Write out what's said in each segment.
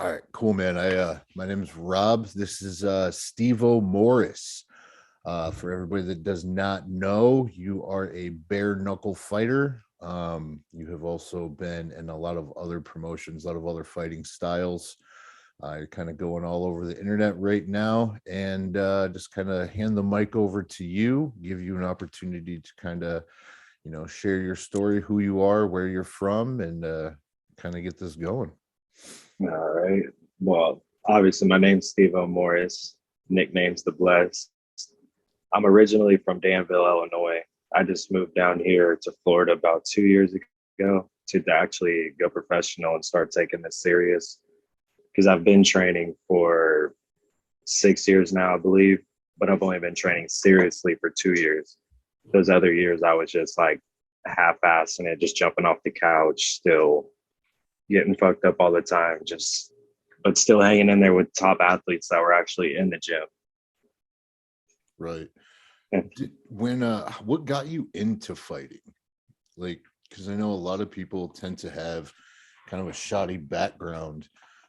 All right, cool, man. My name is Rob. This is Stevo Morris. For everybody that does not know, you are a bare knuckle fighter. You have also been in a lot of other promotions, a lot of other fighting styles. You're kind of going all over the internet right now, and just kind of hand the mic over to you, give you an opportunity to kind of, share your story, who you are, where you're from, and kind of get this going. All right. Well, obviously, my name's Stevo Morris, nickname's The Blessed. I'm originally from Danville, Illinois. I just moved down here to Florida about 2 years ago to actually go professional and start taking this serious because I've been training for 6 years now, I believe, but I've only been training seriously for 2 years. Those other years, I was just like half-assing it, just jumping off the couch, still getting fucked up all the time, just but still hanging in there with top athletes that were actually in the gym. Right. What got you into fighting? Like, because I know a lot of people tend to have kind of a shoddy background,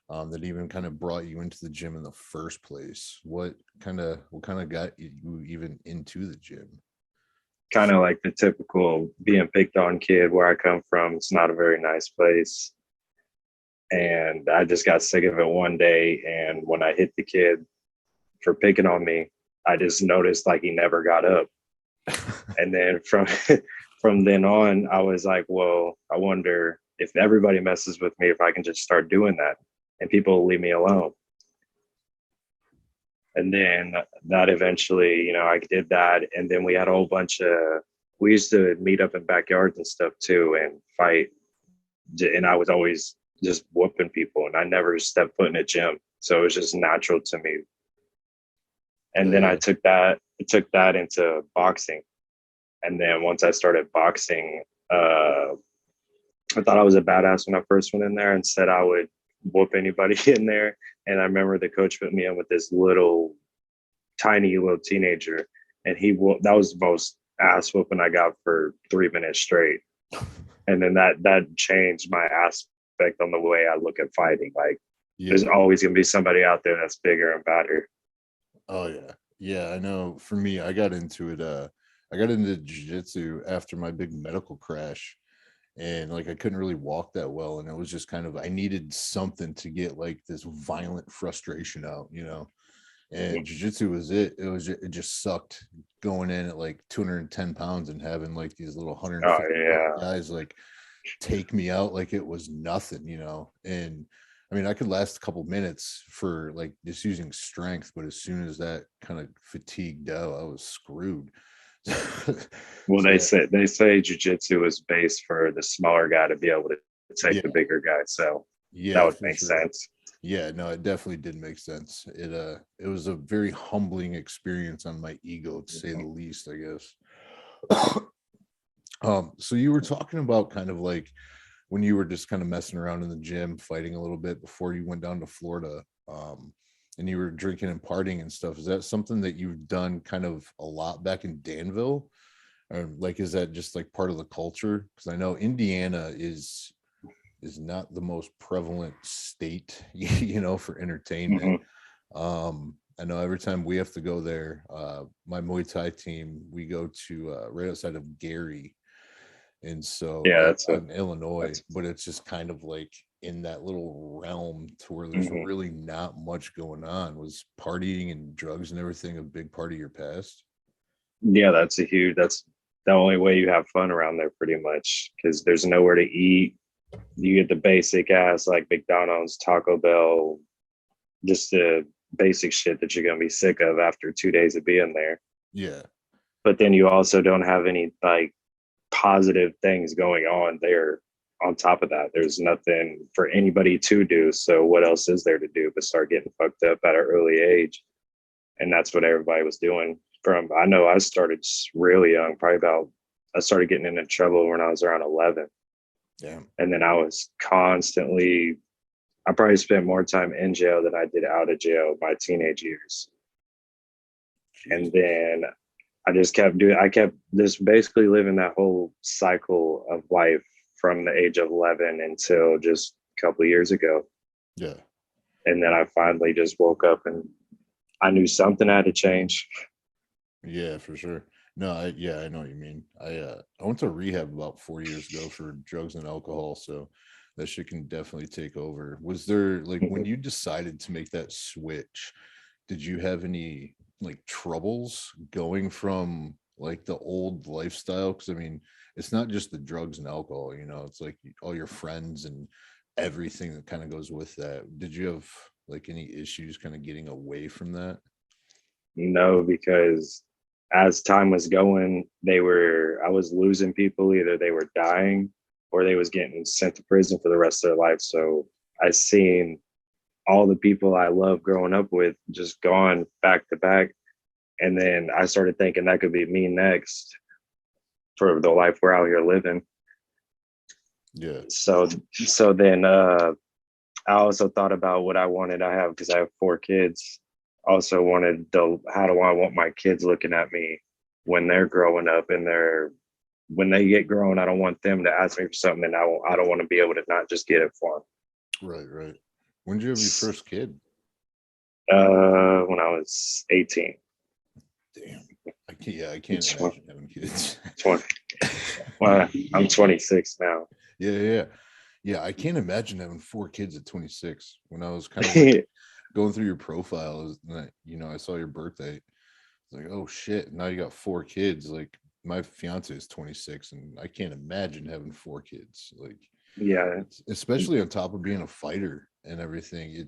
that even kind of brought you into the gym in the first place. What kind of got you even into the gym? Kind of like the typical being picked on kid where I come from. It's not a very nice place. And I just got sick of it one day. And when I hit the kid for picking on me, I just noticed like he never got up. And then from from then on, I was like, well, I wonder if everybody messes with me, if I can just start doing that and people will leave me alone. And then that eventually, I did that. And then we had a whole bunch of, we used to meet up in backyards and stuff too and fight. And I was always just whooping people and I never stepped foot in a gym. So it was just natural to me. And then Yeah. I took that into boxing. And then once I started boxing, I thought I was a badass when I first went in there and said I would whoop anybody in there. And I remember the coach put me in with this tiny little teenager, and that was the most ass whooping I got for 3 minutes straight. And then that changed my aspect on the way I look at fighting. Like, there's Yeah. always gonna be somebody out there that's bigger and badder. Oh yeah. Yeah, I know. For me, I got into it. I got into jiu-jitsu after my big medical crash, and like I couldn't really walk that well, and it was just kind of, I needed something to get like this violent frustration out. And jiu-jitsu was it. It just sucked going in at like 210 pounds and having like these little Oh 150 yeah. guys like take me out like it was nothing. And I mean, I could last a couple minutes for like just using strength, but as soon as that kind of fatigued out, I was screwed. Well, So they say jujitsu is based for the smaller guy to be able to take yeah, the bigger guy. So that yeah, would for make sure. sense. Yeah, no, it definitely did make sense. It was a very humbling experience on my ego, to say the Mhm. least, I guess. So you were talking about kind of like when you were just kind of messing around in the gym, fighting a little bit before you went down to Florida, and you were drinking and partying and stuff. Is that something that you've done kind of a lot back in Danville? Or like, is that just like part of the culture? Because I know Indiana is not the most prevalent state, for entertainment. Mhm. I know every time we have to go there, my Muay Thai team, we go to right outside of Gary, and so Yeah, I'm Illinois, that's but it's just kind of like in that little realm to where there's mhm. really not much going on. Was partying and drugs and everything a big part of your past? Yeah, that's the only way you have fun around there pretty much because there's nowhere to eat. You get the basic ass like McDonald's, Taco Bell, just the basic shit that you're gonna be sick of after 2 days of being there. Yeah. But then you also don't have any like positive things going on there. On top of that, there's nothing for anybody to do. So what else is there to do but start getting fucked up at an early age? And that's what everybody was doing. I know I started really young, probably about, I started getting into trouble when I was around 11. Yeah. And then I probably spent more time in jail than I did out of jail my teenage years. Jeez. And then I kept just basically living that whole cycle of life from the age of 11 until just a couple of years ago. Yeah. And then I finally just woke up and I knew something had to change. Yeah, for sure. No, I know what you mean. I went to rehab about 4 years ago for drugs and alcohol, so that shit can definitely take over. Was there like when you decided to make that switch, did you have any like troubles going from like the old lifestyle? Because I mean, it's not just the drugs and alcohol, it's like all your friends and everything that kind of goes with that. Did you have like any issues kind of getting away from that? No, because as time was going, I was losing people. Either they were dying or they was getting sent to prison for the rest of their life. So I seen all the people I loved growing up with just gone back to back. And then I started thinking that could be me next for the life we're out here living. Yeah. So then I also thought about what I wanted. I have because I have 4 kids. Also wanted how do I want my kids looking at me when they're growing up and when they get grown. I don't want them to ask me for something, and I don't want to be able to not just get it for Right, right. When did you have your first kid? them. When I was 18. Damn. I can't imagine having kids. 20. Well, I'm 26 now. Yeah, yeah. Yeah, I can't imagine having 4 kids at 26. When I was kind of like going through your profile, I saw your birthday. It's like, oh shit, now you got 4 kids. Like my fiance is 26 and I can't imagine having 4 kids. Like Yeah, especially on top of being a fighter and everything.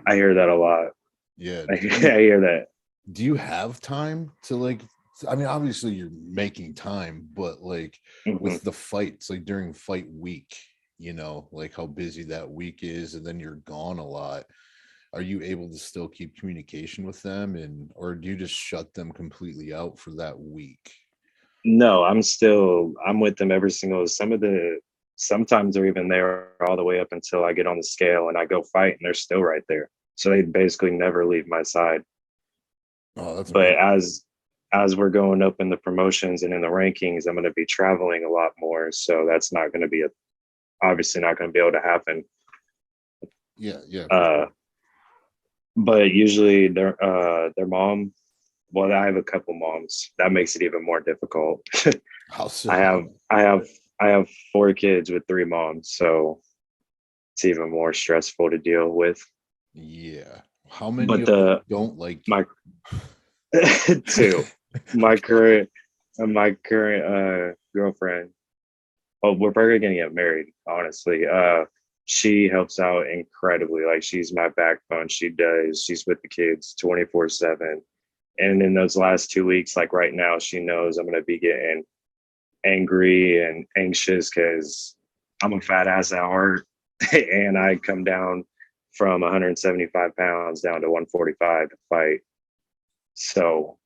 I hear that a lot. Yeah. I hear that. Do you have time to like, I mean, obviously you're making time, but like Mhm. with the fights, like during fight week, like how busy that week is, and then you're gone a lot. Are you able to still keep communication with them, or do you just shut them completely out for that week? No, I'm with them every single. Sometimes they're even there all the way up until I get on the scale and I go fight, and they're still right there. So they basically never leave my side. Oh, that's But amazing. as we're going up in the promotions and in the rankings, I'm going to be traveling a lot more. So that's not going to be obviously not going to be able to happen. Yeah, yeah, for Uh, sure. but usually their mom. Well, I have a couple moms. That makes it even more difficult. How so? I have I have I have 4 kids with 3 moms, so it's even more stressful to deal with. Yeah. How many But of them don't like my you? two, my current girlfriend. Oh, we're probably gonna get married, honestly. She helps out incredibly. Like she's my backbone. She's with the kids 24/7. And in those last 2 weeks, like right now, she knows I'm gonna be getting angry and anxious because I'm a fat ass at heart, and I come down from 175 pounds down to 145 to fight. So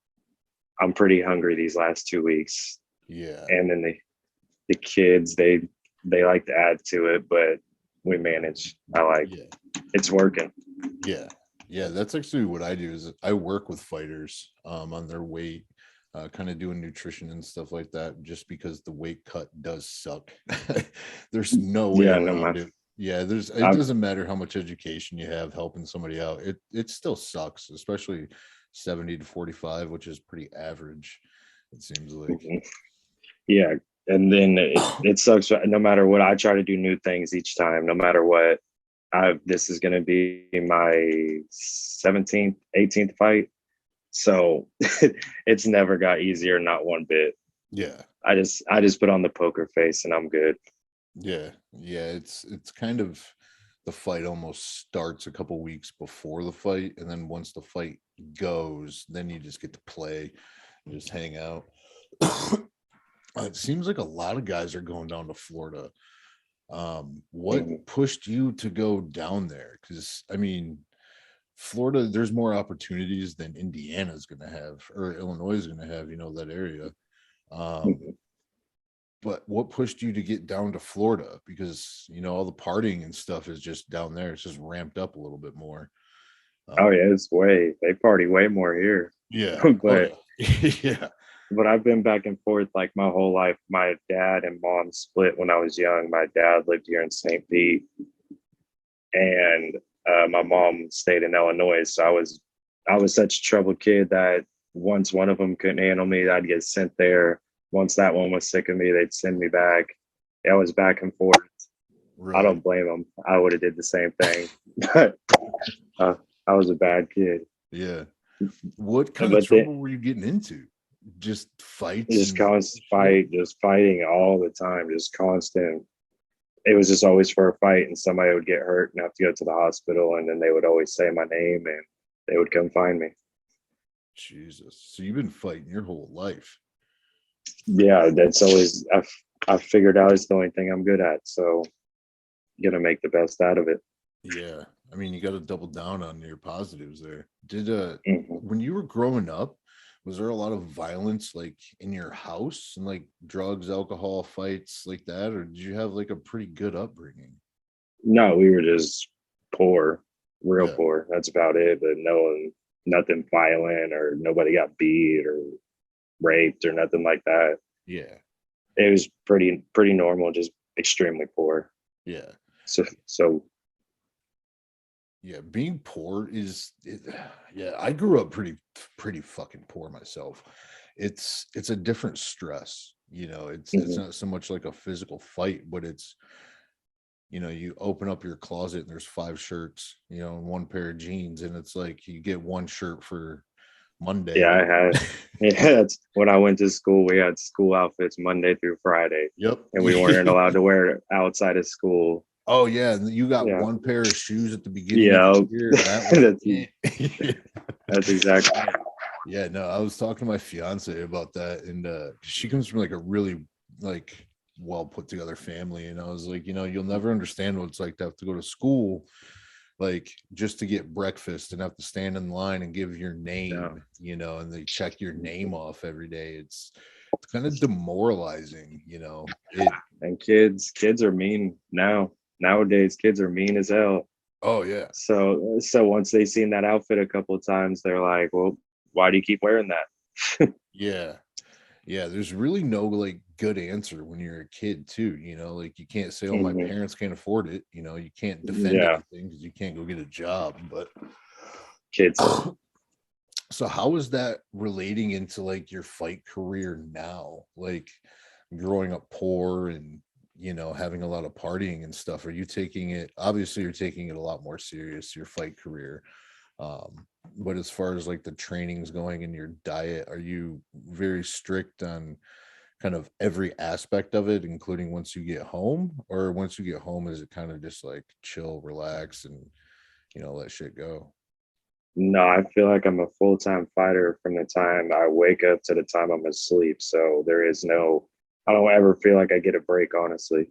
I'm pretty hungry these last 2 weeks. Yeah. And then the kids, they like to add to it, but we manage. I like Yeah. it's working. Yeah. Yeah, that's actually what I do is I work with fighters on their weight, kind of doing nutrition and stuff like that, just because the weight cut does suck. There's no way Yeah, no, around it. Yeah, it I'm doesn't matter how much education you have helping somebody out. It still sucks, especially 70 to 45, which is pretty average, it seems like. yeah. And then it sucks. No matter what, I try to do new things each time. No matter what, this is going to be my 17th, 18th fight. So it's never got easier, not one bit. Yeah. I just put on the poker face and I'm good. Yeah, yeah, it's kind of the fight almost starts a couple weeks before the fight, and then once the fight goes, then you just get to play and just hang out. It seems like a lot of guys are going down to Florida. What Mhm. pushed you to go down there? Because I mean, Florida, there's more opportunities than Indiana's going to have or Illinois is going to have. That area. Um, Mhm. but what pushed you to get down to Florida? Because all the partying and stuff is just down there. It's just ramped up a little bit more. Oh Um, yeah, they party way more here. yeah. Oh but yeah. Yeah. but I've been back and forth like my whole life. My dad and mom split when I was young. My dad lived here in St. Pete, and My mom stayed in Illinois, so I was such a troubled kid that once one of them couldn't handle me, I'd get sent there. Once that one was sick of me, they'd send me back. I was back and forth. I Right. don't blame them. I would have did the same thing, but uh, I was a bad kid. Yeah. What kind of But then trouble were you getting into? Just fights just and constant shit? fight, just fighting all the time, just constant. It was just always for a fight, and somebody would get hurt and have to go to the hospital, and then they would always say my name, and they would come find me. Jesus. So you've been fighting your whole life. Yeah, that's always I've figured out it's the only thing I'm good at. So you gotta make the best out of it. Yeah. I mean, you got to double down on your positives there. Hmm. When you were growing up, was there a lot of violence like in your house and like drugs, alcohol, fights like that? Or did you have like a pretty good upbringing? No, we were just poor, real Yeah. poor. That's about it. But no one, nothing violent, or nobody got beat or raped or nothing like that. Yeah. It was pretty normal, just extremely poor. Yeah. So Yeah, being poor yeah, I grew up pretty fucking poor myself. It's a different stress, it's mhm. not so much like a physical fight, but it's you open up your closet and there's five shirts, and one pair of jeans, and it's like you get one shirt for Yeah, Monday. I had. Yeah, that's when I went to school. We had school outfits Monday through Friday, Yep. and we weren't allowed to wear it outside of school. Oh yeah, and you got Yeah, one pair of shoes at the beginning of the yeah, year, and that one. that's that's exactly. Yeah, no, I was talking to my fiance about that, and she comes from like a really like well put together family, and I was like, you'll never understand what it's like to have to go to school, like just to get breakfast and have to stand in line and give your Yeah. name, and they check your name off every day. It's kind of demoralizing, it. And kids are mean now. Nowadays, kids are mean as hell. Oh yeah. So once they seen that outfit a couple of times, they're like, "Well, why do you keep wearing that?" Yeah. Yeah, there's really no like good answer when you're a kid too, like you can't say, oh, my Hmm. parents can't afford it, you can't defend Yeah, anything because you can't go get a job. But kids. so how is that relating into like your fight career now, like growing up poor and having a lot of partying and stuff? Are you taking it, obviously you're taking it a lot more serious, your fight career, but as far as like the trainings going in your diet, are you very strict on kind of every aspect of it, including once you get home? Or once you get home, is it kind of just like chill, relax, and let shit go? No, I feel like I'm a full-time fighter from the time I wake up to the time I'm asleep. So there is no, I don't ever feel like I get a break, honestly,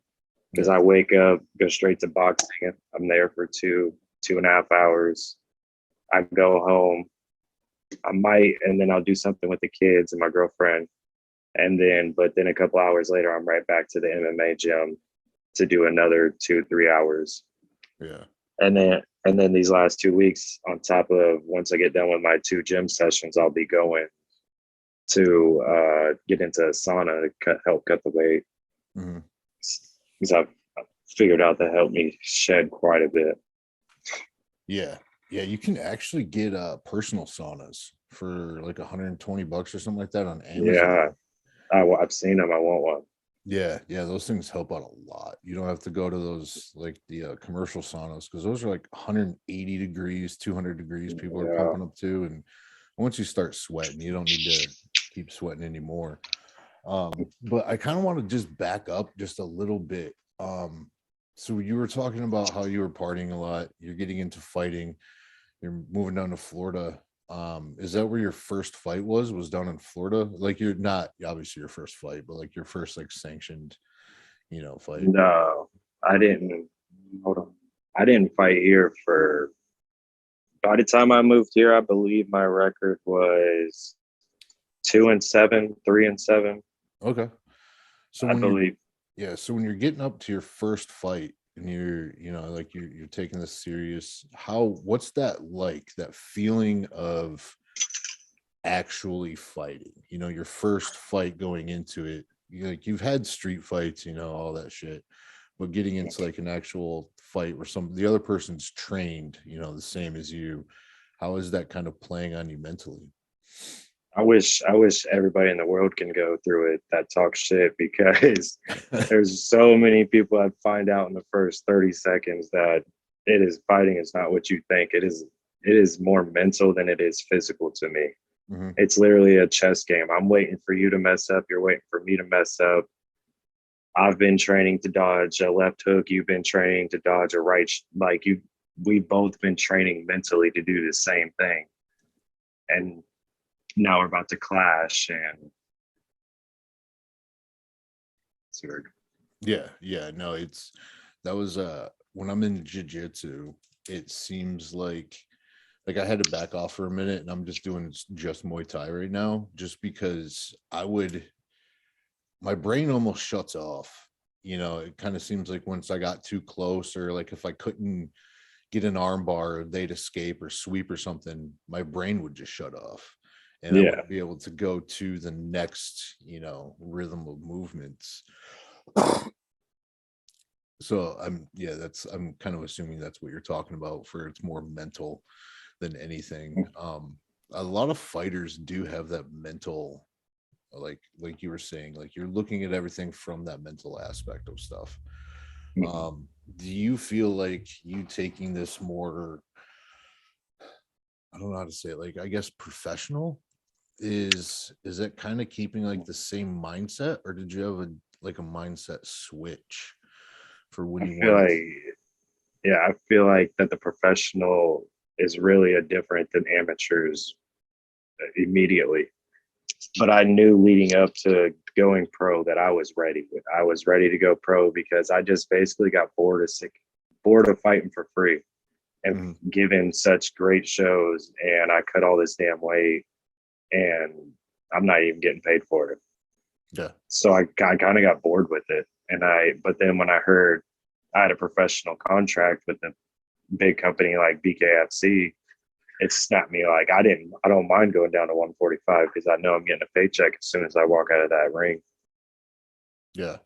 because Yeah. I wake up, go straight to boxing. I'm there for 2.5 hours. I go home. I might, and then I'll do something with the kids and my girlfriend. But then a couple hours later, I'm right back to the MMA gym to do another 2, 3 hours. Yeah. And then these last 2 weeks, on top of once I get done with my two gym sessions, I'll be going to get into a sauna to help cut the weight, Mhm. because I've figured out that helped me shed quite a bit. Yeah. Yeah, you can actually get personal saunas for like $120 or something like that on Amazon. Yeah, I've seen them. I want one. Yeah, yeah, those things help out a lot. You don't have to go to those like the commercial saunas, because those are like 180 degrees, 200 degrees people are Yeah. pumping up to, and once you start sweating, you don't need to keep sweating anymore. But I kind of want to just back up just a little bit. So you were talking about how you were partying a lot, you're getting into fighting, you're moving down to Florida. Is that where your first fight was down in Florida? Like, you're not obviously your first fight, but like your first like sanctioned, fight. No, I didn't. Hold on. I didn't fight here for. By the time I moved here, I believe my record was 2-7, 3-7. Okay. So I when you're believe. yeah, so when you're getting up to your first fight and you're, like you're taking this serious, what's that like, that feeling of actually fighting, your first fight going into it? Like, you've had street fights, all that shit, but getting into like an actual fight where the other person's trained, the same as you. How is that kind of playing on you mentally? I wish everybody in the world can go through it that talk shit, because there's so many people I find out in the first 30 seconds that fighting is not what you think. It is more mental than it is physical to me. Mhm. It's literally a chess game. I'm waiting for you to mess up. You're waiting for me to mess up. I've been training to dodge a left hook. You've been training to dodge a right. We've both been training mentally to do the same thing. And now we're about to clash, and it's weird. Yeah, no, that was when I'm in jiu-jitsu, it seems like I had to back off for a minute, and I'm just doing just Muay Thai right now, just because my brain almost shuts off. It kind of seems like once I got too close, or like if I couldn't get an arm bar, or they'd escape or sweep or something, my brain would just shut off. And I Yeah. wouldn't be able to go to the next, rhythm of movements. So I'm kind of assuming that's what you're talking about, for it's more mental than anything. A lot of fighters do have that mental, like you were saying, like you're looking at everything from that mental aspect of stuff. Do you feel like you taking this more, I don't know how to say it, like I guess professional, is it kind of keeping like the same mindset, or did you have a mindset switch for when I you feel wanted to? like, yeah, I feel like that the professional is really a different than amateurs immediately. But I knew leading up to going pro that I was ready. I was ready to go pro because I just basically got bored of fighting for free and Mhm. giving such great shows, and I cut all this damn weight, and I'm not even getting paid for it. Yeah. So I kind of got bored with it. But then when I heard I had a professional contract with a big company like BKFC, it snapped me. Like, I don't mind going down to 145 because I know I'm getting a paycheck as soon as I walk out of that ring. Yeah.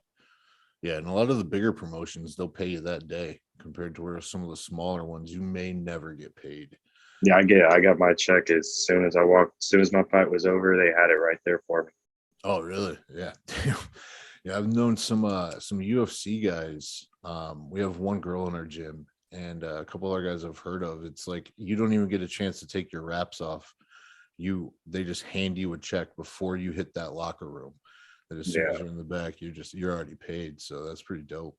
Yeah, and a lot of the bigger promotions, they'll pay you that day, compared to where some of the smaller ones you may never get paid. Yeah, I got my check as soon as my fight was over, they had it right there for me. Oh, really? Yeah. Yeah, I've known some UFC guys. We have one girl in our gym, and a couple other guys I've heard of. It's like you don't even get a chance to take your wraps off. They just hand you a check before you hit that locker room. That as soon as Yeah. you're in the back, you're already paid. So that's pretty dope.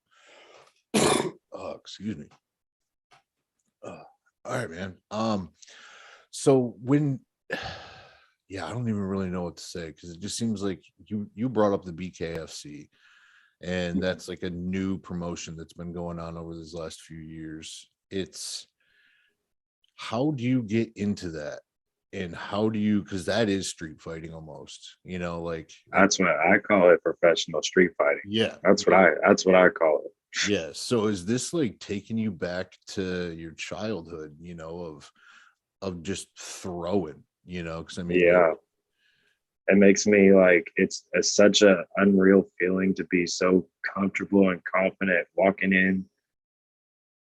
Oh, excuse me. All right, man. So when, yeah, I don't even really know what to say, because it just seems like you brought up the BKFC, and that's like a new promotion that's been going on over these last few years. It's How do you get into that, and how do you, because that is street fighting almost, like That's what I call it, professional street fighting. yeah, That's what I call it. yeah. So is this like taking you back to your childhood, of just throwing, because I mean, like, Yeah. It makes me like such a unreal feeling to be so comfortable and confident walking in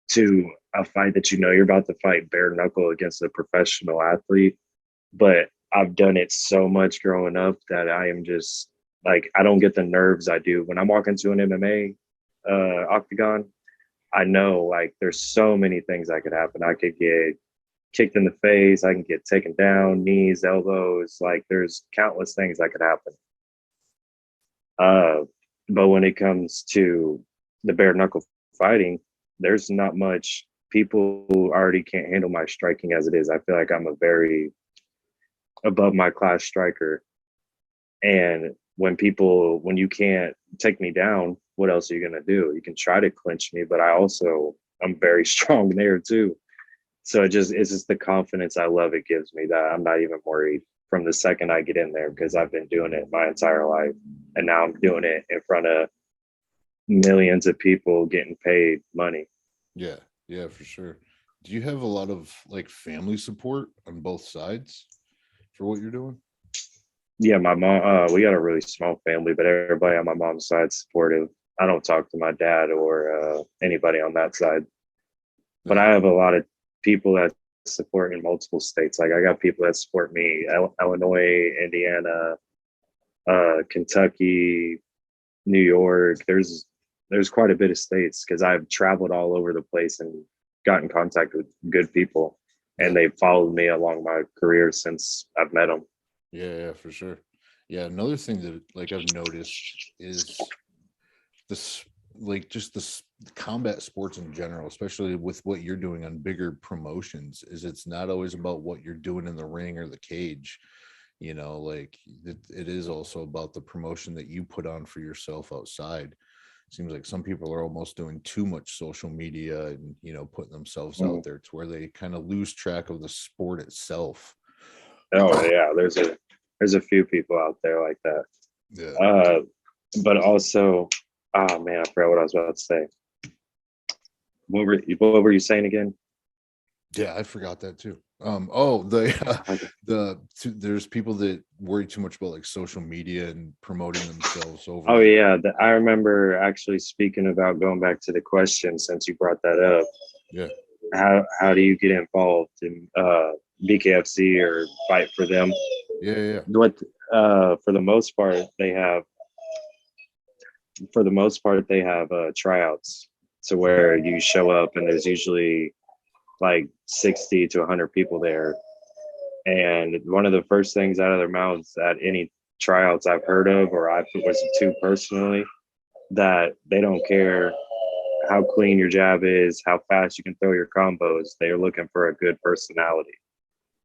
to a fight that you know you're about to fight bare knuckle against a professional athlete. But I've done it so much growing up that I am just like, I don't get the nerves I do when I'm walking to an MMA octagon. I know like there's so many things that could happen. I could get kicked in the face, I can get taken down, knees, elbows. Like there's countless things that could happen. Uh, but when it comes to the bare knuckle fighting, there's not much. People already can't handle my striking as it is. I feel like I'm a very above my class striker. And when you can't take me down, what else are you going to do? You can try to clinch me, but I'm very strong there too. So it's just the confidence I love it gives me that I'm not even worried from the second I get in there, because I've been doing it my entire life. And now I'm doing it in front of millions of people getting paid money. yeah, yeah, for sure. Do you have a lot of like family support on both sides for what you're doing? Yeah, my mom, we got a really small family, but everybody on my mom's side is supportive. I don't talk to my dad or anybody on that side. but Yeah. I have a lot of people that support in multiple states. Like I got people that support me, Illinois, Indiana, Kentucky, New York. There's quite a bit of states because I've traveled all over the place and got in contact with good people, and Yeah. they've followed me along my career since I've met them. Yeah, yeah, for sure. Yeah, another thing that like I've noticed is this, like just this combat sports in general, especially with what you're doing on bigger promotions, is it's not always about what you're doing in the ring or the cage. Like it is also about the promotion that you put on for yourself outside. Seems like some people are almost doing too much social media and putting themselves out Mm. there to where they kind of lose track of the sport itself. Oh yeah, there's a few people out there like that. Yeah. Uh, but also, oh man, I forgot what I was about to say. What were you saying again? Yeah, I forgot that too. Oh, the Okay. there's people that worry too much about like social media and promoting themselves Oh over. yeah, I remember actually speaking about going back to the question since you brought that up. Yeah, How do you get involved in BKFC or fight for them? yeah, yeah, What for the most part they have tryouts to where you show up and there's usually like 60 to 100 people there, and one of the first things out of their mouths at any tryouts I've heard of or I was to personally, that they don't care how clean your jab is, how fast you can throw your combos. They're looking for a good personality,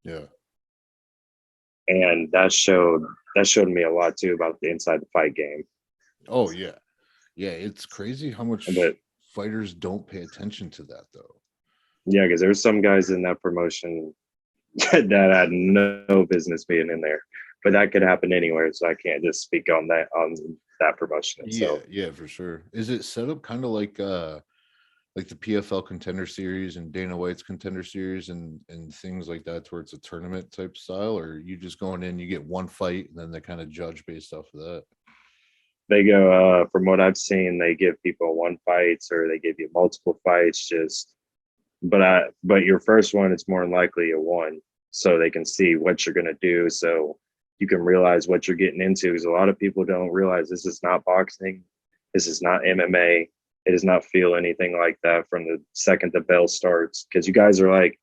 yeah. and that showed me a lot too about the inside the fight game. Oh yeah, yeah. It's crazy how much But fighters don't pay attention to that though. yeah, because there's some guys in that promotion that had no business being in there, but that could happen anywhere. So I can't just speak on that promotion Yeah, itself. yeah, for sure. Is it set up kind of like the PFL Contender Series and Dana White's Contender Series and things like that, where it's a tournament type style, or you just going in, you get one fight, and then they kind of judge based off of that? They go from what I've seen, they give people one fights or they give you multiple fights. Just but your first one, it's more than likely a one, so they can see what you're gonna do, so you can realize what you're getting into. Because a lot of people don't realize this is not boxing, this is not MMA. It does not feel anything like that from the second the bell starts. Because you guys are like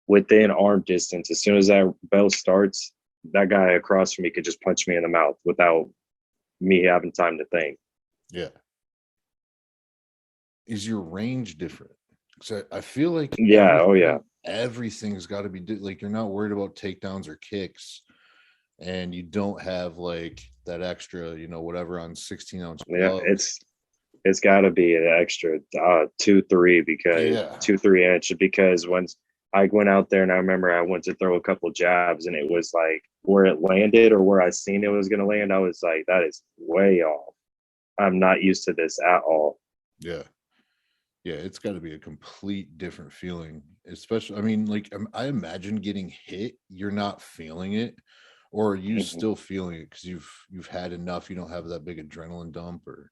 within arm distance. As soon as that bell starts, that guy across from me could just punch me in the mouth without me having time to think. Yeah. Is your range different? So I feel like Yeah, oh yeah. everything's got to be like you're not worried about takedowns or kicks, and you don't have like that extra, whatever on 16-ounce Yeah, gloves. it's got to be an extra 2 3 because Yeah, 2 3 inch, because once I went out there and I remember I went to throw a couple jabs and it was like where it landed or where I seen it was going to land, I was like, that is way off. I'm not used to this at all. yeah, yeah. It's got to be a complete different feeling, especially. I mean, like I imagine getting hit, you're not feeling it, or are you Mhm. still feeling it because you've had enough. You don't have that big adrenaline dump, or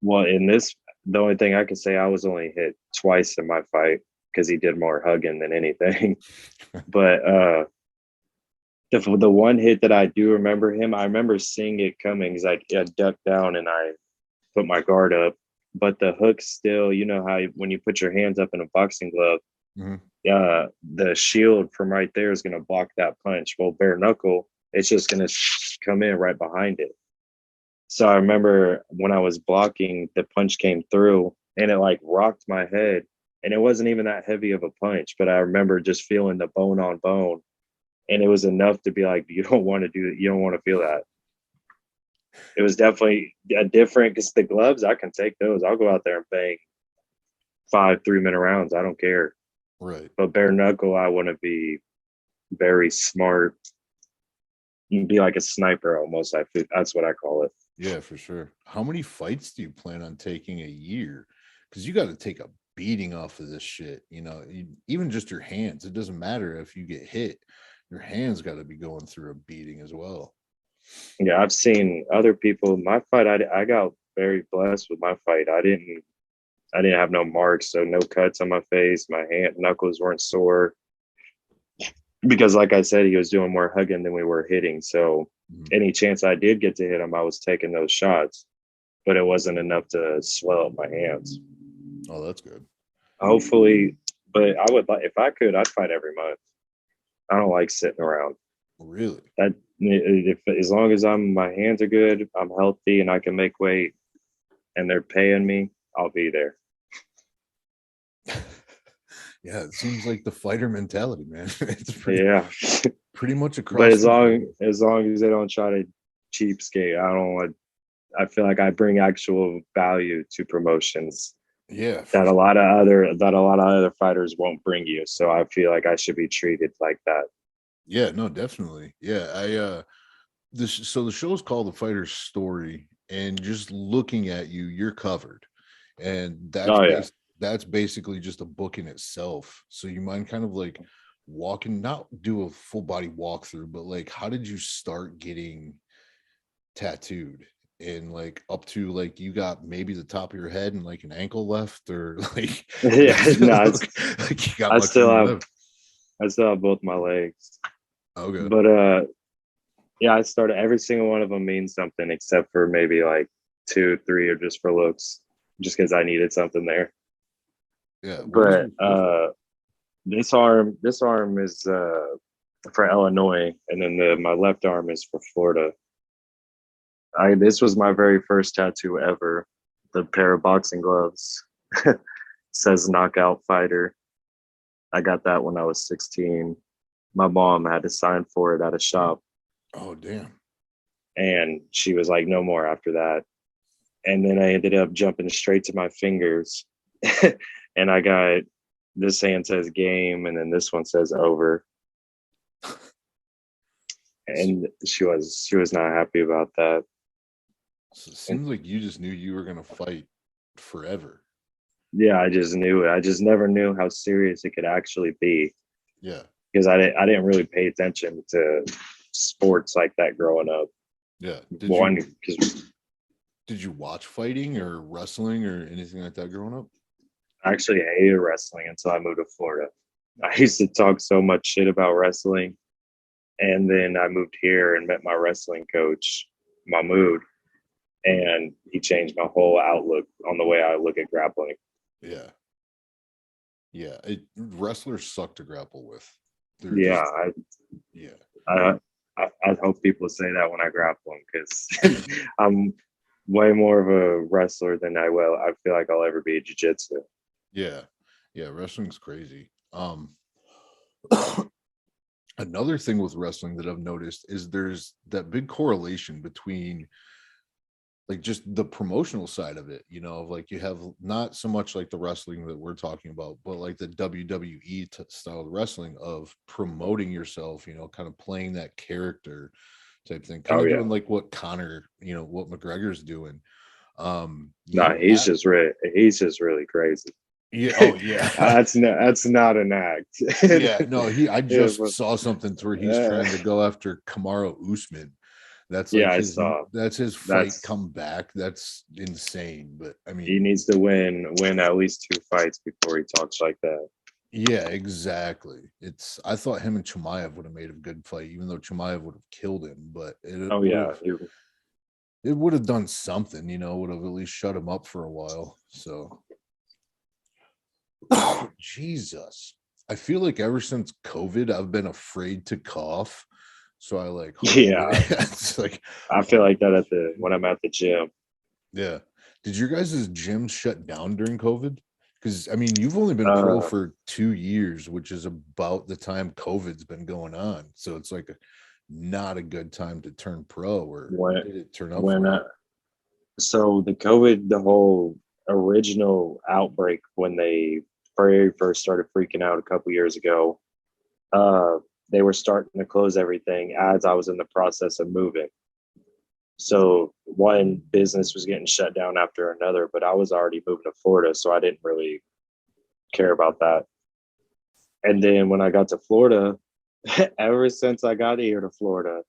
Well, in this, the only thing I can say, I was only hit twice in my fight because he did more hugging than anything. But the one hit that I do remember him, I remember seeing it coming because I ducked down and I put my guard up. But the hook still, you know how when you put your hands up in a boxing glove, Mhm. the shield from right there is going to block that punch. Well, bare knuckle, it's just going to come in right behind it. So I remember when I was blocking, the punch came through and it like rocked my head. And it wasn't even that heavy of a punch, but I remember just feeling the bone on bone. And it was enough to be like, you don't want to do it. You don't want to feel that. It was definitely a different because the gloves, I can take those. I'll go out there and bang 5 3-minute rounds. I don't care. Right? But bare knuckle, I want to be very smart. You can be like a sniper almost. I feel that's what I call it. Yeah, for sure. How many fights do you plan on taking a year? Because you got to take a beating off of this shit. Even just your hands. It doesn't matter if you get hit. Your hands got to be going through a beating as well. Yeah, I've seen other people. My fight, I got very blessed with my fight. I didn't. I didn't have no marks, so no cuts on my face. My hand knuckles weren't sore because, like I said, he was doing more hugging than we were hitting. So Mhm. any chance I did get to hit him, I was taking those shots, but it wasn't enough to swell up my hands. Oh, that's good. Hopefully, but I would like if I could, I'd fight every month. I don't like sitting around. Really? That if as long as my hands are good, I'm healthy, and I can make weight, and they're paying me, I'll be there. Yeah, it seems like the fighter mentality, man. It's Yeah, pretty much but across the board. as long as they don't try to cheapskate, I don't want. I feel like I bring actual value to promotions Yeah, for that sure. a lot of other fighters won't bring you. So I feel like I should be treated like that. Yeah, no, definitely. Yeah, so the show is called The Fighter's Story, and just looking at you, you're covered. And Oh yeah. that's basically just a book in itself. So you mind kind of like walking, not do a full body walkthrough, but like how did you start getting tattooed? And like up to like you got maybe the top of your head and like an ankle left, or like Yeah, does it no, look like you got I much still room have left? I still have both my legs. Okay. But yeah, I started every single one of them means something except for maybe like two, three are just for looks, just because I needed something there. Yeah. What was But your first one? this arm is for Illinois, and then my left arm is for Florida. I This was my very first tattoo ever. The pair of boxing gloves says knockout fighter. I got that when I was 16. My mom had to sign for it at a shop, Oh damn. and she was like, no more after that. And then I ended up jumping straight to my fingers. And I got this hand says game, and then this one says over. And she was not happy about that. So it And seems like you just knew you were gonna fight forever. yeah, I just knew it. I just never knew how serious it could actually be Yeah. because I didn't really pay attention to sports like that growing up. Yeah. One, because Did you watch fighting or wrestling or anything like that growing up? I actually hated wrestling until I moved to Florida. I used to talk so much shit about wrestling. And then I moved here and met my wrestling coach, Mahmood, and he changed my whole outlook on the way I look at grappling. Yeah. Yeah. Wrestlers suck to grapple with. They're Yeah, just yeah. I, I hope people say that when I grapple them because I'm way more of a wrestler than I feel like I'll ever be a jiu-jitsu. Yeah. Yeah. Wrestling's crazy. Another thing with wrestling that I've noticed is there's that big correlation between like just the promotional side of it, of like you have not so much like the wrestling that we're talking about, but like the WWE style of wrestling of promoting yourself, kind of playing that character type thing, kind Oh of yeah. doing like what Connor, what McGregor's doing. No, You have, he's just really crazy. yeah, oh yeah. That's not an act. Yeah, no, I Yeah, just but, saw something to where he's trying to go after Kamaru Usman. That's like yeah, I saw. that's his fight That's comeback. That's insane. But I He mean, needs to win at least two fights before he talks like that. yeah, exactly. I thought him and Chimaev would have made a good fight, even though Chimaev would have killed him, but Oh yeah, it would have done something, would have at least shut him up for a while. So Jesus. I feel like ever since COVID, I've been afraid to cough. So I like hold it. yeah. It's like, I feel like that at the when I'm at the gym. yeah. Did your guys' gym shut down during COVID? Because I mean, you've only been pro Uh, for 2 years, which is about the time COVID's been going on. So it's like not a good time to turn pro, or when did it turn up when for you? so the COVID, the whole original outbreak when they very first started freaking out a couple years ago, uh, they were starting to close everything as I was in the process of moving. So one business was getting shut down after another, but I was already moving to Florida, so I didn't really care about that. And then when I got to Florida, ever since I got here to Florida,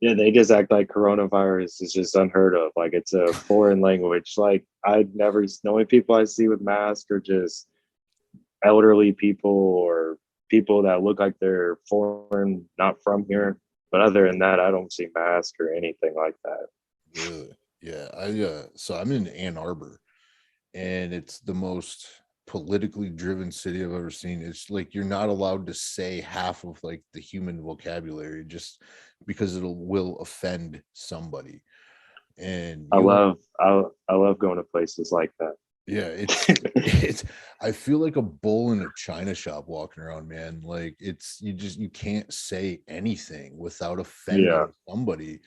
Yeah, they just act like coronavirus is just unheard of. Like it's a foreign language. Like the only people I see with masks are just elderly people or people that look like they're foreign, not from here. But other than that, I don't see masks or anything like that. Really? Yeah. So I'm in Ann Arbor, and it's the most politically driven city I've ever seen. It's like you're not allowed to say half of like the human vocabulary just because will offend somebody. And I you love I love going to places like that. Yeah, it's I feel like a bull in a china shop walking around, man. Like you can't say anything without Yeah, offending somebody.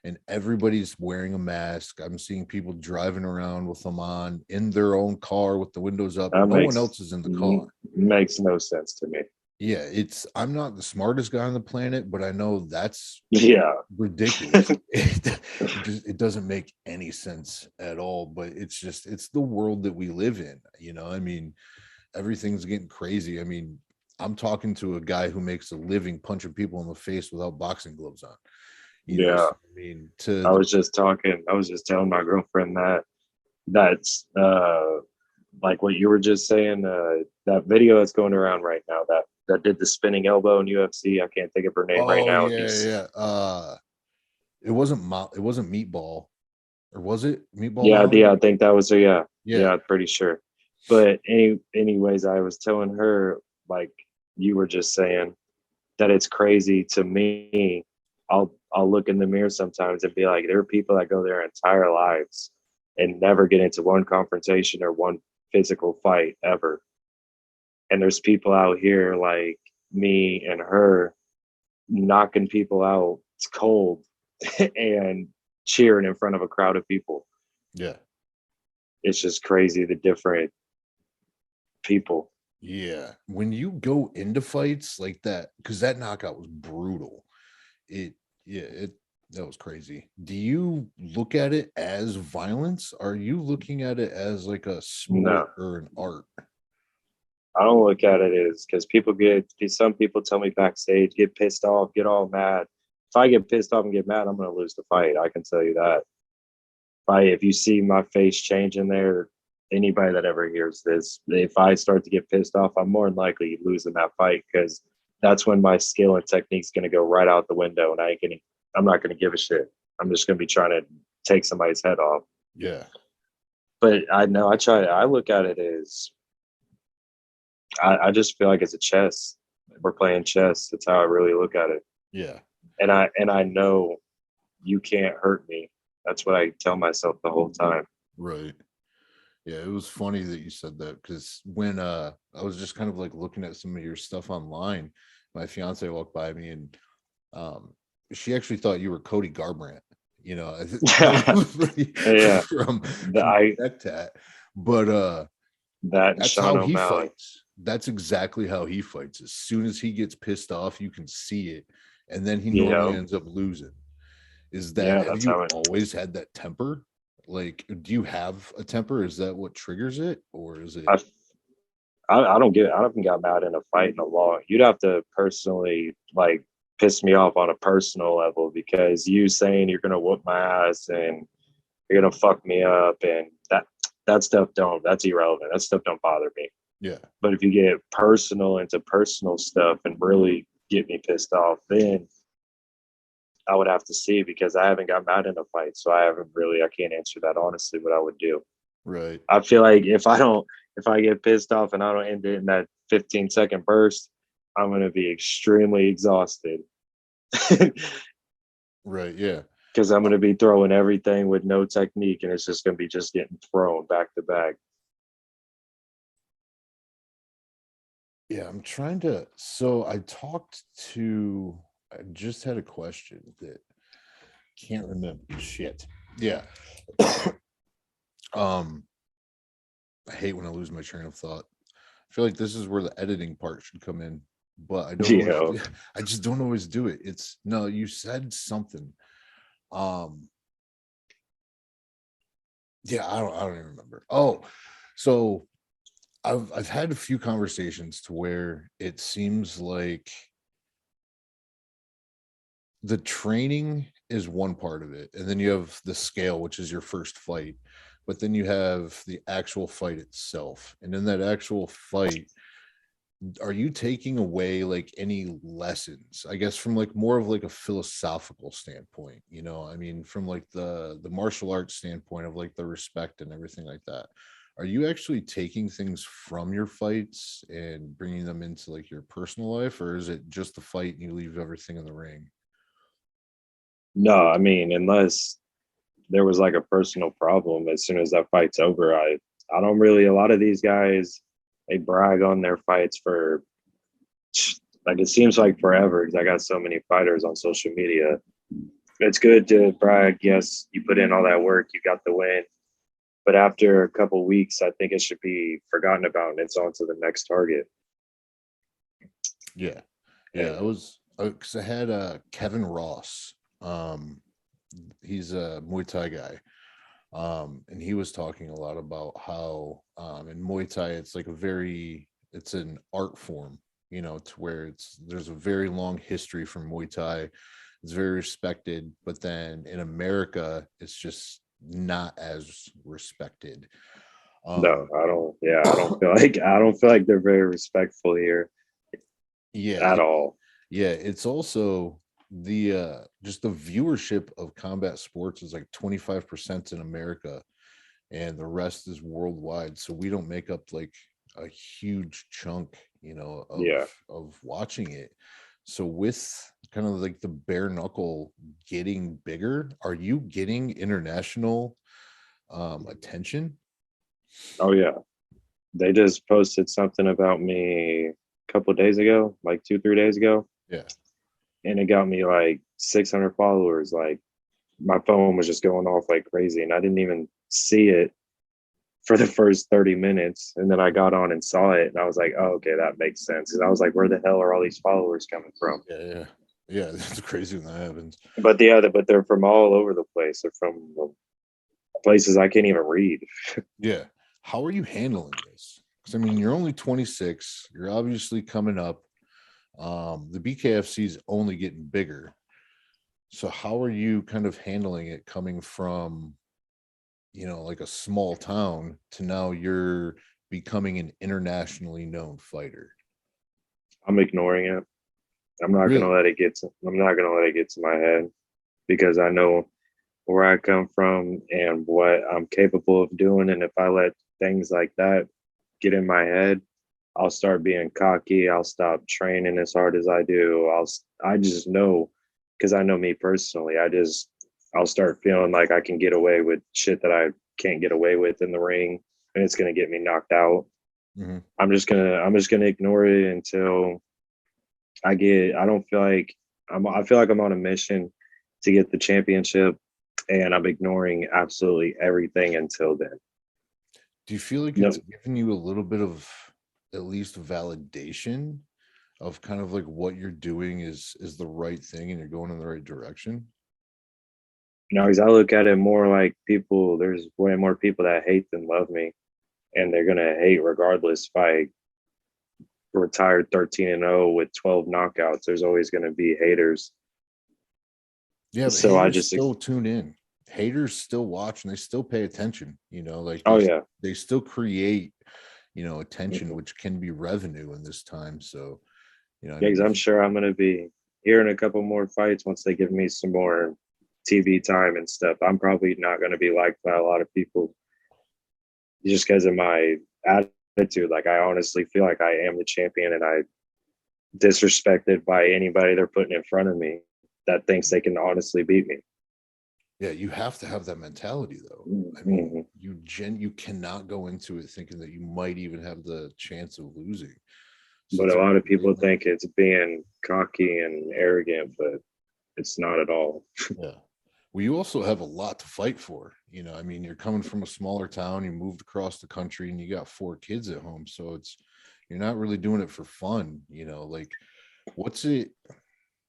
And everybody's wearing a mask. I'm seeing people driving around with them on in their own car with the windows up. that No one else is in the car. makes no sense to me. Yeah, I'm not the smartest guy on the planet, but I know that's Yeah, ridiculous. It doesn't make any sense at all, but it's the world that we live in. I mean, everything's getting crazy. I mean, I'm talking to a guy who makes a living punching people in the face without boxing gloves on. yeah. So, I mean, to I the was just talking. I was just telling my girlfriend that that's like what you were just saying. That video that's going around right now that did the spinning elbow in UFC. I can't think of her name right oh now. yeah, yeah. It wasn't Meatball, or was it Meatball Yeah, Molly? yeah, I think that was her. Yeah, Yeah, yeah, I'm pretty sure. But anyways, I was telling her like you were just saying that it's crazy to me. I'll look in the mirror sometimes and be like, there are people that go their entire lives and never get into one confrontation or one physical fight ever. And there's people out here like me and her knocking people out. It's cold and cheering in front of a crowd of people. yeah. It's just crazy the different people. Yeah, when you go into fights like that, because that knockout was brutal. It, yeah, that was crazy. Do you look at it as violence? Are you looking at it as like a sport No, or an art? I don't look at it as because some people tell me backstage, get pissed off, get all mad. If I get pissed off and get mad, I'm going to lose the fight. I can tell you that. If you see my face changing there, anybody that ever hears this, if I start to get pissed off, I'm more than likely losing that fight because that's when my skill and technique's going to go right out the window, and I'm not going to give a shit. I'm just going to be trying to take somebody's head off. Yeah, But I know I look at it as I just feel like it's a chess. We're playing chess. That's how I really look at it. yeah, And I know you can't hurt me. That's what I tell myself the whole time. right. Yeah, it was funny that you said that because when I was just kind of like looking at some of your stuff online, my fiance walked by me and um she actually thought you were Cody Garbrandt. Yeah, from the, I Tech Tat, but that and that's Sean how he O'Malley. fights. That's exactly how he fights. As soon as he gets pissed off, you can see it, and then he normally Yeah, ends up losing. yeah, Have that's you how it. always had that temper? Like, do you have a temper? Is that what triggers it, or is it? I, I haven't got mad in a fight in a long. You'd have to personally like piss me off on a personal level because you saying you're gonna whoop my ass and you're gonna fuck me up and that stuff don't that's irrelevant. That stuff don't bother me. Yeah, But if you get personal into personal stuff and really get me pissed off, then I would have to see because I haven't got mad in a fight. So I can't answer that honestly what I would do. right, I feel like if I get pissed off and I don't end it in that 15-second burst, I'm going to be extremely exhausted right. Yeah, because I'm going to be throwing everything with no technique and it's just going to be just getting thrown back to back. yeah. I'm trying to. So I just had a question that can't remember. Shit. Yeah. um, I hate when I lose my train of thought. I feel like this is where the editing part should come in, but I don't You always. know, I just don't always do it. It's no. You said something. Um, yeah, I don't even remember. Oh, so I've had a few conversations to where it seems like the training is one part of it. And then you have the scale, which is your first fight. But then you have the actual fight itself. And in that actual fight, are you taking away like any lessons, I guess, from like more of like a philosophical standpoint? I mean, from like the martial arts standpoint of like the respect and everything like that. Are you actually taking things from your fights and bringing them into like your personal life, or is it just the fight and you leave everything in the ring? No, I mean, unless there was like a personal problem, as soon as that fight's over, I don't really. A lot of these guys, they brag on their fights for like it seems like forever because I got so many fighters on social media. It's good to brag. Yes, you put in all that work, you got the win. But after a couple weeks, I think it should be forgotten about and it's on to the next target. Yeah. Yeah. I And was, because I had Kevin Ross. He's a Muay Thai guy. And he was talking a lot about how in Muay Thai it's an art form, to where there's a very long history from Muay Thai. It's very respected, but then in America, it's just not as respected. no, Um, I don't. Yeah, I don't feel like they're very respectful here yeah, at all. yeah, it's also the just the viewership of combat sports is like 25% in America, and the rest is worldwide. So we don't make up like a huge chunk, Yeah. of watching it. So with kind of like the bare knuckle getting bigger, are you getting international attention? Oh yeah. They just posted something about me a couple of days ago, like 2, 3 days ago, Yeah. and it got me like 600 followers. Like my phone was just going off like crazy, and I didn't even see it for the first 30 minutes. And then I got on and saw it, and I was like, oh, okay, that makes sense. And I was like, where the hell are all these followers coming from? Yeah, yeah. Yeah, that's crazy when that happens. But they're from all over the place. They're from places I can't even read. Yeah. How are you handling this? Because I mean, you're only 26. You're obviously coming up. The BKFC is only getting bigger. So how are you kind of handling it coming from, like a small town to now you're becoming an internationally known fighter? I'm ignoring it. Really? I'm not gonna let it get to my head because I know where I come from and what I'm capable of doing. And if I let things like that get in my head, I'll start being cocky. I'll stop training as hard as I do. I just know because I know me personally. I'll start feeling like I can get away with shit that I can't get away with in the ring, and it's gonna get me knocked out. Hmm. I'm just gonna ignore it until I don't feel like I feel like I'm on a mission to get the championship, and I'm ignoring absolutely everything until then. Do you feel like it's No, giving you a little bit of at least validation of kind of like what you're doing is the right thing and you're going in the right direction? no, because I look at it more like people. There's way more people that hate than love me, and they're gonna hate regardless. If I retired 13-0 with 12 knockouts, there's always gonna be haters. Yeah, but So I haters just, still tune in. Haters still watch and they still pay attention, like oh they yeah, they still create, attention, mhm. which can be revenue in this time. So, I Yeah, mean, because I'm sure I'm gonna be hearing a couple more fights once they give me some more TV time and stuff. I'm probably not gonna be liked by a lot of people just because of my attitude. Like I honestly feel like I am the champion and I disrespected by anybody they're putting in front of me that thinks they can honestly beat me. yeah, you have to have that mentality though. I mean, Mm-hmm. you cannot go into it thinking that you might even have the chance of losing. So But it's a a lot of great people mentality. think it's being cocky and arrogant, but it's not at all. Yeah. Well, you also have a lot to fight for. I mean, you're coming from a smaller town, you moved across the country, and you got 4 kids at home. So you're not really doing it for fun. Like, what's it,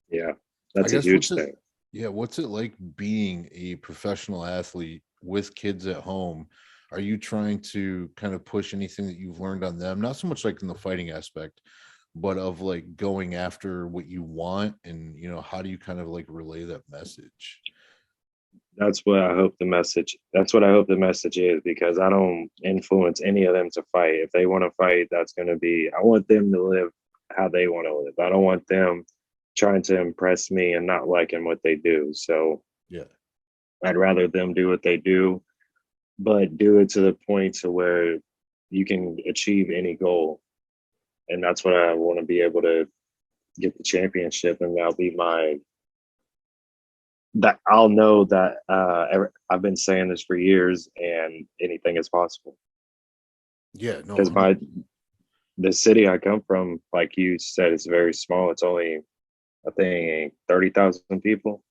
Yeah, I that's a guess, huge thing. what's it like being a professional athlete with kids at home? Are you trying to kind of push anything that you've learned on them? Not so much like in the fighting aspect, but of like going after what you want, and how do you kind of like relay that message? That's what I hope the message is, because I don't influence any of them to fight. If they want to fight, that's going to be, I want them to live how they want to live. I don't want them trying to impress me and not liking what they do. So Yeah. I'd rather them do what they do, but do it to the point to where you can achieve any goal. And that's what I want to be able to get the championship. And that'll be that I'll know that I've been saying this for years, and anything is possible. Yeah, no, Because the city I come from, like you said, is very small. It's only, I think, 30,000 people.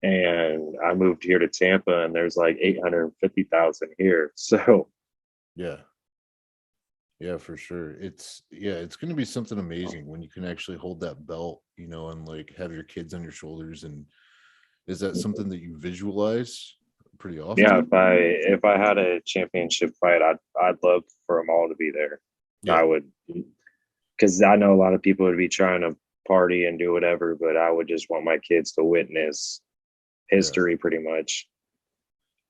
And I moved here to Tampa, and there's like 850,000 here. So yeah. Yeah, for sure. It's going to be something amazing when you can actually hold that belt, and like have your kids on your shoulders. And is that something that you visualize pretty yeah, often? if I had a championship fight, I'd love for them all to be there. Yeah. I would, because I know a lot of people would be trying to party and do whatever, but I would just want my kids to witness Yeah. history, pretty much.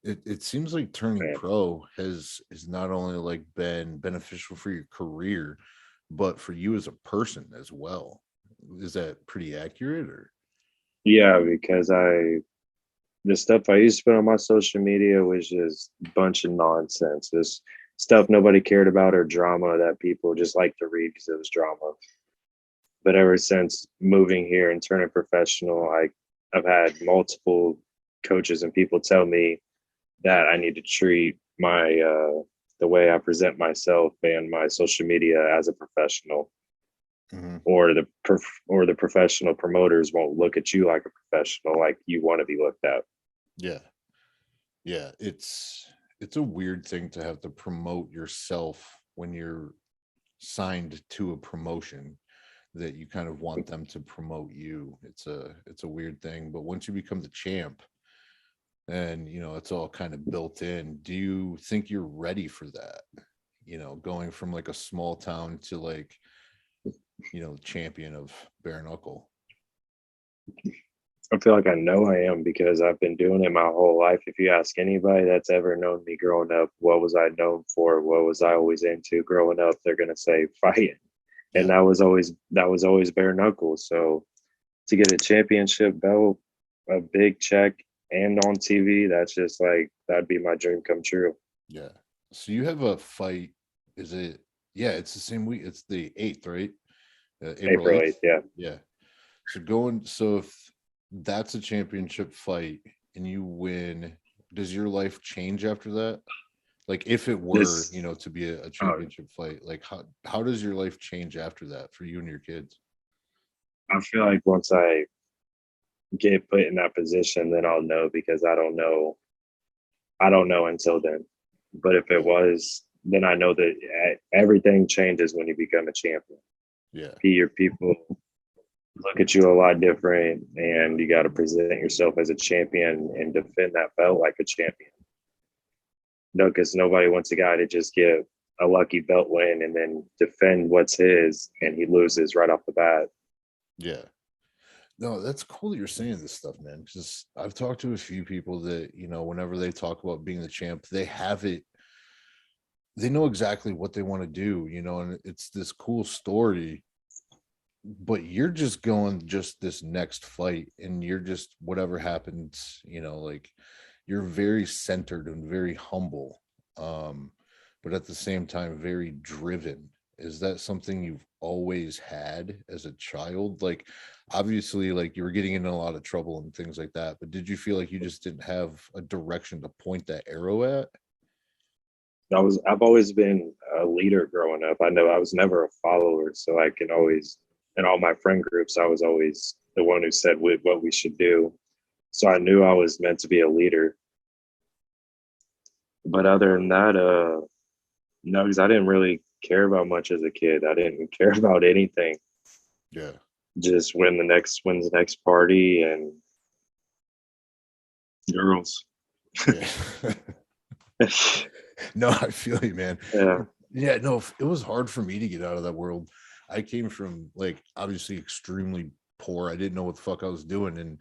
It seems like turning Man. pro has not only like been beneficial for your career, but for you as a person as well. Is that pretty accurate, or? Yeah, because the stuff I used to put on my social media was just a bunch of nonsense. This stuff nobody cared about, or drama that people just like to read because it was drama. But ever since moving here and turning professional, I've had multiple coaches and people tell me that I need to treat my the way I present myself and my social media as a professional, Mhm. or the professional promoters won't look at you like a professional, like you want to be looked at. Yeah. Yeah, it's a weird thing to have to promote yourself when you're signed to a promotion that you kind of want them to promote you. It's a weird thing, but once you become the champ, and it's all kind of built in. Do you think you're ready for that? Going from like a small town to like, champion of bare knuckle. I feel like I know I am, because I've been doing it my whole life. If you ask anybody that's ever known me growing up, what was I known for? What was I always into growing up? They're gonna say fighting, and Yeah. that was always bare knuckles. So to get a championship belt, a big check, and on TV, that's just like, that'd be my dream come true. Yeah. So you have a fight. Is it? Yeah, it's the same week. It's the 8th, right? April April 8th, 8th. yeah. Yeah. So if that's a championship fight and you win, does your life change after that? Like if it were, This, to be a uh, championship fight, like how does your life change after that for you and your kids? I feel like once I get put in that position, then I'll know, because I don't know. I don't know until then. But if it Yeah. was, then I know that everything changes when you become a champion. Yeah. Your people look at you a lot different, and you got to present yourself as a champion and defend that belt like a champion. No, because nobody wants a guy to just get a lucky belt win and then defend what's his, and he loses right off the bat. Yeah. No, that's cool that you're saying this stuff, man. Because I've talked to a few people that, whenever they talk about being the champ, they have it, they know exactly what they want to do, and it's this cool story, but you're just going just this next fight, and you're just whatever happens, like you're very centered and very humble, but at the same time very driven. Is that something you've always had as a child? Like obviously like you were getting into a lot of trouble and things like that, but did you feel like you just didn't have a direction to point that arrow at? I've always been a leader growing up. I know I was never a follower, so I can always, in all my friend groups, I was always the one who said what we should do. So I knew I was meant to be a leader. But other than that, no, because I didn't really care about much as a kid. I didn't care about anything. Yeah. Just when's the next party, and girls. Yeah. No, I feel you, man. Yeah. Yeah, no, it was hard for me to get out of that world. I came from like obviously extremely poor. I didn't know what the fuck I was doing. And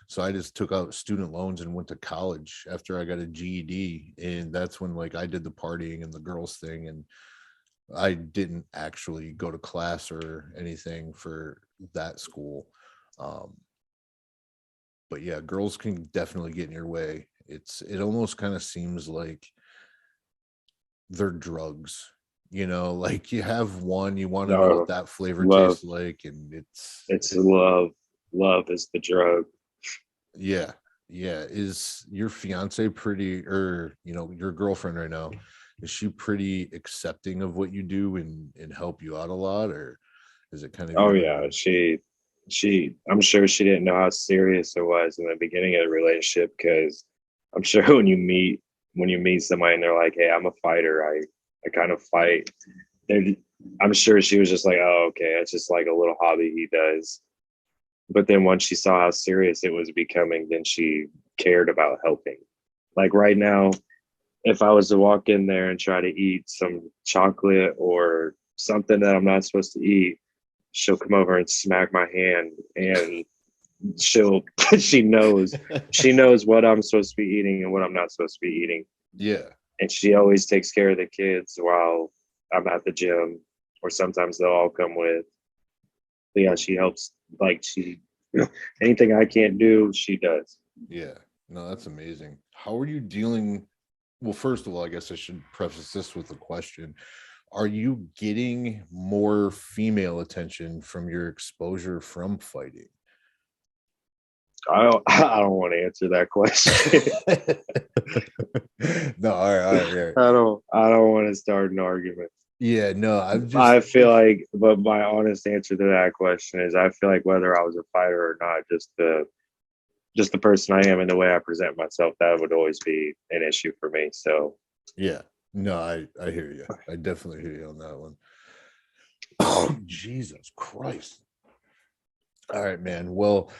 so I just took out student loans and went to college after I got a GED. And that's when like I did the partying and the girls thing. And I didn't actually go to class or anything for that school. Um, but yeah, girls can definitely get in your way. It almost kind of seems like they're drugs, like you have one, you want to know what No, that flavor love. tastes like, and it's It's love. Love is the drug. yeah, yeah. Is your fiance pretty, or your girlfriend right now, is she pretty accepting of what you do and help you out a lot, or is it kind of Oh your yeah, she. I'm sure she didn't know how serious it was in the beginning of the relationship because I'm sure when you meet somebody and they're like, "Hey, I'm a fighter. I kind of fight." They're, I'm sure she was just like, "Oh, okay, it's just like a little hobby he does." But then once she saw how serious it was becoming, then she cared about helping. Like right now, if I was to walk in there and try to eat some chocolate or something that I'm not supposed to eat, she'll come over and smack my hand, and she'll she knows what I'm supposed to be eating and what I'm not supposed to be eating. yeah, And she always takes care of the kids while I'm at the gym, or sometimes they'll all come with. But yeah, she helps. Like anything I can't do, she does. yeah. No, that's amazing. How are you dealing? Well, first of all, I guess I should preface this with a question. Are you getting more female attention from your exposure from fighting? I don't want to answer that question. No, all right, yeah. I don't want to start an argument. Yeah, no, I'm just I feel like, but my honest answer to that question is, I feel like whether I was a fighter or not, just the person I am and the way I present myself, that would always be an issue for me. So yeah. No, I hear you. I definitely hear you on that one. Oh, Jesus Christ. All right, man. Well,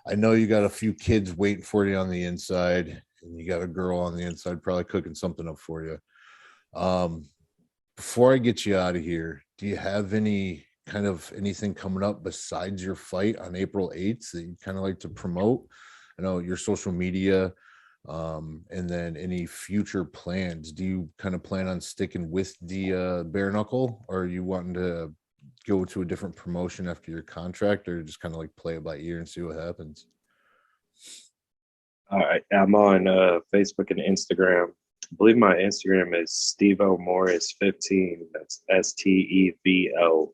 I know you got a few kids waiting for you on the inside, and you got a girl on the inside probably cooking something up for you. Um, Before I get you out of here, do you have any kind of anything coming up besides your fight on April 8th that you kind of like to promote? I know your social media, and then any future plans. Do you kind of plan on sticking with the bare knuckle, or are you wanting to go to a different promotion after your contract, or just kind of like play it by ear and see what happens? I'm on Facebook and Instagram. I believe my Instagram is Stevo Morris 15. That's Stevo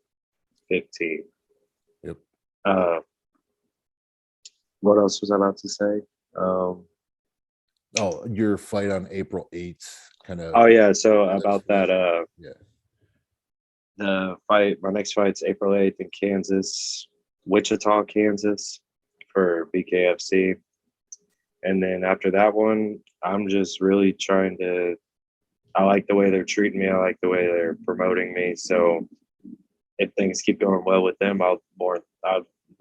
15. Yep. Uh, what else was I about to say? Um, Oh, your fight on April 8th, kind of. oh yeah, so about that Yeah. the fight, my next fight's April 8th in Kansas, Wichita, Kansas for BKFC. And then after that one, I'm just really trying to, I like the way they're treating me. I like the way they're promoting me. So if things keep going well with them, I'd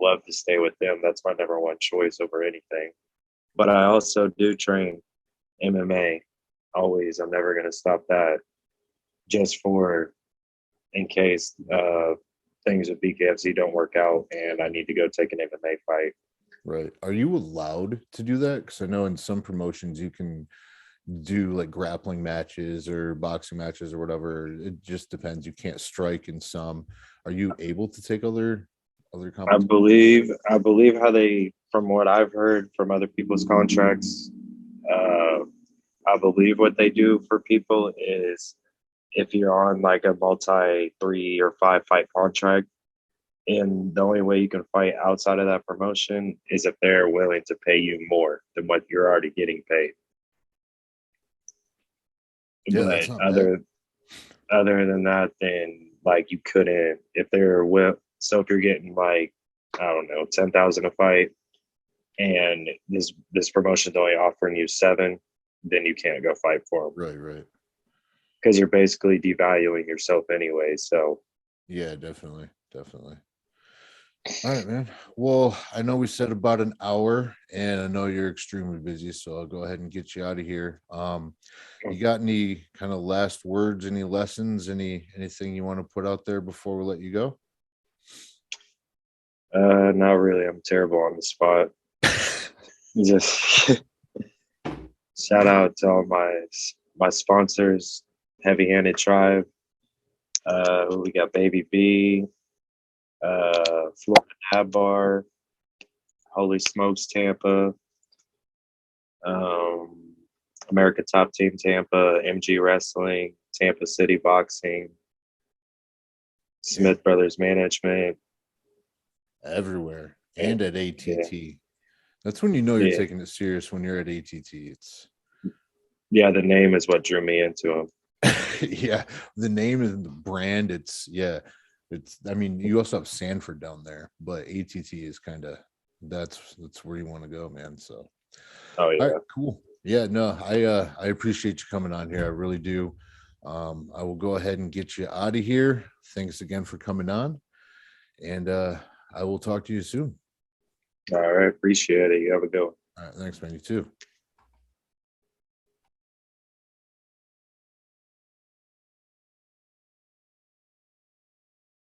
love to stay with them. That's my number one choice over anything. But I also do train MMA always. I'm never going to stop that, just for in case things with BKFC don't work out and I need to go take an MMA fight. Right. Are you allowed to do that? Because I know in some promotions you can do like grappling matches or boxing matches or whatever. It just depends. You can't strike in some. Are you able to take other competitions? I believe how they, from what I've heard from other people's contracts, uh, I believe what they do for people is, if you're on like a multi 3 or 5 fight contract, and the only way you can fight outside of that promotion is if they're willing to pay you more than what you're already getting paid. Yeah, But that's not bad. other than that, then like you couldn't, if they're with, so if you're getting like, I don't know, 10,000 a fight, and this promotion's only offering you 7, then you can't go fight for them Right, right. because you're basically devaluing yourself anyway. So Yeah, definitely. Definitely. All right, man. Well, I know we said about an hour, and I know you're extremely busy, so I'll go ahead and get you out of here. You got any kind of last words, any lessons, anything you want to put out there before we let you go? Not really. I'm terrible on the spot. Just shout out to all my sponsors, Heavy Handed Tribe. We got Baby B, Florida Dab Bar, Holy Smokes Tampa, um, America Top Team Tampa, MG Wrestling, Tampa City Boxing, Smith Brothers Management. Everywhere Yeah, and at ATT. That's when you know you're yeah, taking it serious, when you're at ATT. It's yeah. The name is what drew me into them. yeah, the name and the brand. It's. I mean, you also have Sanford down there, but ATT is kind of that's where you want to go, man. So, Oh all right, yeah. cool. Yeah, no, I appreciate you coming on here. I really do. I will go ahead and get you out of here. Thanks again for coming on, and I will talk to you soon. All right. Appreciate it. You have a good one. All right, thanks, man. You too.